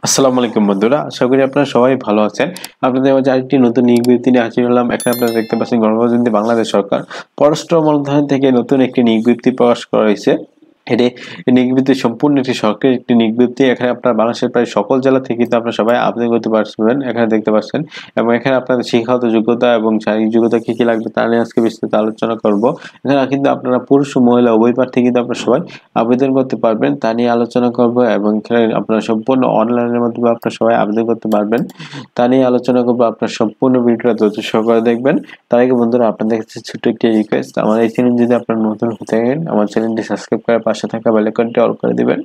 আসসালামু আলাইকুম বন্ধুরা, আশা করি আপনারা সবাই ভালো আছেন। আপনাদের মাঝে আরেকটি নতুন নিয়োগ বিজ্ঞপ্তি নিয়ে হাজির হলাম। এখানে আপনারা দেখতে পাচ্ছেন গণপ্রজাতন্ত্রী বাংলাদেশ সরকার পররাষ্ট্র মন্ত্রণালয় থেকে নতুন একটি নিয়োগ বিজ্ঞপ্তি প্রকাশ করা হয়েছে। এটি নিয়োগ বিজ্ঞপ্তি সম্পূর্ণ একটি সরকারি একটি নিয়োগ বিজ্ঞপ্তি। এখানে আপনার বাংলাদেশের প্রায় সকল জেলা থেকে কিন্তু আপনারা সবাই আবেদন করতে পারবেন, এখানে দেখতে পাচ্ছেন। এবং এখানে আপনাদের শিক্ষাগত যোগ্যতা এবং শারীরিক যোগ্যতা কি কি লাগবে তা নিয়ে আজকে বিস্তারিত আলোচনা করব। এখানে কিন্তু আপনারা পুরুষ ও মহিলা উভয় প্রার্থী কিন্তু আপনারা সবাই আবেদন করতে পারবেন, তা নিয়ে আলোচনা করব। এবং এখানে আপনারা সম্পূর্ণ অনলাইনের মাধ্যমে আপনারা সবাই আবেদন করতে পারবেন, তা নিয়ে আলোচনা করব। আপনার সম্পূর্ণ ভিডিওটা ধৈর্য সহকারে দেখবেন। তার আগে বন্ধুরা, আপনাদের কাছে ছোট্ট একটি রিকোয়েস্ট, আমার এই চ্যানেল যদি আপনারা নতুন হয়ে থাকেন, আমার চ্যানেলটি সাবস্ক্রাইব করে পাশে থাকা বেল আইকনটি অল করে দিবেন,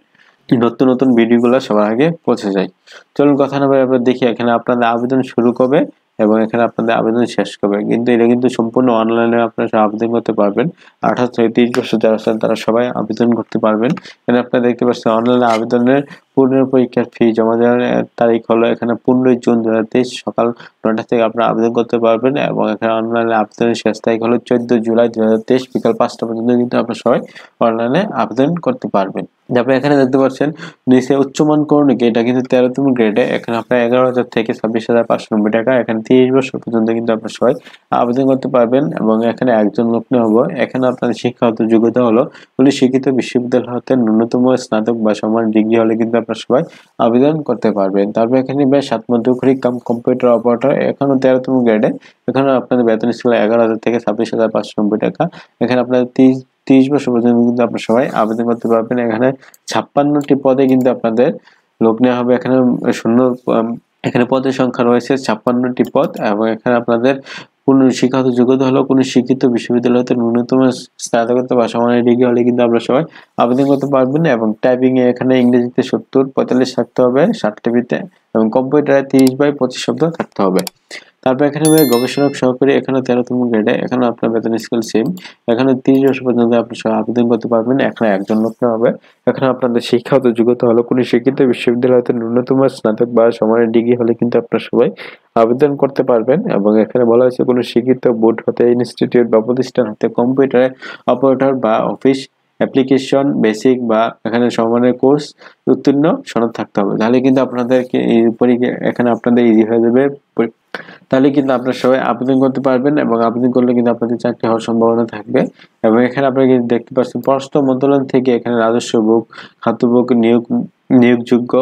নতুন নতুন ভিডিওগুলো সবার আগে পৌঁছে যায়। চলুন কথা না বলে আমরা দেখি এখানে আপনাদের আবেদন শুরু কবে এবং এখানে আপনাদের আবেদন শেষ কবে। কিন্তু এটা কিন্তু সম্পূর্ণ অনলাইনে আপনারা আবেদন করতে পারবেন। 18 থেকে 30 বছর যারা আছেন তারা সবাই আবেদন করতে পারবেন। এখানে আপনারা দেখতে পাচ্ছেন অনলাইনে আবেদনের পুনর্পরীক্ষার ফি জমা দেওয়ার তারিখ হলো এখানে 15 জুন 2023 সকাল 9টা থেকে আপনারা আবেদন করতে পারবেন। এবং এখানে অনলাইনে আবেদনের শেষ তারিখ হলো 14 জুলাই 2023 বিকাল 5টা পর্যন্ত কিন্তু আপনারা সবাই অনলাইনে আবেদন করতে পারবেন। তারপরে এখানে দেখতে পাচ্ছেন নিচে উচ্চমান করণিক, এটা কিন্তু 13তম গ্রেডে। এখানে আপনার 11,000 থেকে 26,590 টাকা। এখানে 30 বছর পর্যন্ত কিন্তু আপনার সবাই আবেদন করতে পারবেন এবং এখানে একজন লোক নেওয়া হবে। এখানে আপনাদের শিক্ষাগত যোগ্যতা হলো উনি শিক্ষিত বিশ্ববিদ্যালয় হতে ন্যূনতম স্নাতক বা সমান ডিগ্রি হলে কিন্তু আপনার সবাই আবেদন করতে পারবেন। তারপর এখানে বেশ 7 মধ্যকরিক কাম কম্পিউটার অপারেটর, এখানে 13তম গ্রেডে। এখানে আপনাদের বেতন স্কেল 11,000 থেকে 26,590 টাকা। এখানে আপনাদের 30 বছর পর্যন্ত কিন্তু আপনারা সবাই আবেদন করতে পারবেন। এখানে 56টি পদে কিন্তু আপনাদের লোক নেওয়া হবে। এখানে শূন্য এখানে পদের সংখ্যা রয়েছে 56টি পদ। এবং এখানে আপনাদের কোন শিক্ষাগত যোগ্যতা হলো কোন শিক্ষিত বিশ্ববিদ্যালয় হতে ন্যূনতম স্নাতকোত্তর বা সমানের ডিগ্রি হলে কিন্তু আপনারা সবাই আবেদন করতে পারবেন। এবং টাইপিং এ এখানে ইংরেজিতে 70-45 থাকতে হবে 60টিতে, এবং কম্পিউটারে 30/25 শব্দ থাকতে হবে। তারপর এখানে গবেষণক সহকারী, এখানে 13তম গ্রেডে। এখানে আপনার বেতন স্কেল সেম। এখানে 30 বছর পর্যন্ত আপনি সবাই আবেদন করতে পারবেন। এখানে একজন লোক নেওয়া হবে। এখানে আপনাদের শিক্ষাগত যোগ্যতা হলো কোন শিক্ষিত বিশ্ববিদ্যালয় হতে ন্যূনতম স্নাতক বা সমানের ডিগ্রি হলে কিন্তু আপনারা সবাই আবেদন করতে পারবেন। এবং এখানে বলা হয়েছে কোন শিক্ষিত বোর্ড হতে, ইনস্টিটিউট বা প্রতিষ্ঠান হতে কম্পিউটারে অপারেটর বা অফিস অ্যাপ্লিকেশন বেসিক বা এখানে সমানের কোর্স উত্তীর্ণ সনদ থাকতে হবে। তাহলে কিন্তু আপনাদেরকে এই পরীক্ষা এখানে আপনাদের ইজি হয়ে যাবে। তাহলে কিন্তু আপনারা সবাই আবেদন করতে পারবেন এবং আবেদন করলে কিন্তু আপনাদের চাকরি হওয়ার সম্ভাবনা থাকবে। এবং এখানে আপনারা কিন্তু দেখতে পাচ্ছেন পররাষ্ট্র মন্ত্রণালয় থেকে এখানে রাজস্ব বিভাগ, খাদ্য বিভাগ নিয়োগযোগ্য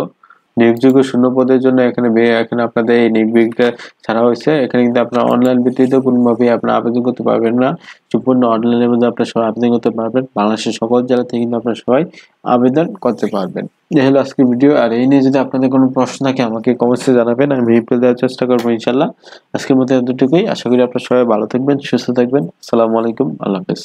শূন্য পদের জন্য এখানে আপনাদের এই নিয়োগ বিজ্ঞপ্তিটা ছাড়া হয়েছে। এখানে কিন্তু আপনারা অনলাইন ভিত্তিতে কোনোভাবে আপনারা আবেদন করতে পারবেন না, সম্পূর্ণ অনলাইনের মধ্যে আপনারা সবাই আবেদন করতে পারবেন। বাংলাদেশের সকল জেলা থেকে কিন্তু আপনারা সবাই আবেদন করতে পারবেন। এই হলো আজকের ভিডিও। আর এই নিয়ে যদি আপনাদের কোনো প্রশ্ন থাকে আমাকে কমেন্টসে জানাবেন, আমি রিপ্লাই দেওয়ার চেষ্টা করবো ইনশাল্লাহ। আজকের মতো এতটুকুই। আশা করি আপনারা সবাই ভালো থাকবেন, সুস্থ থাকবেন। আসসালামু আলাইকুম, আল্লাহ হাফেজ।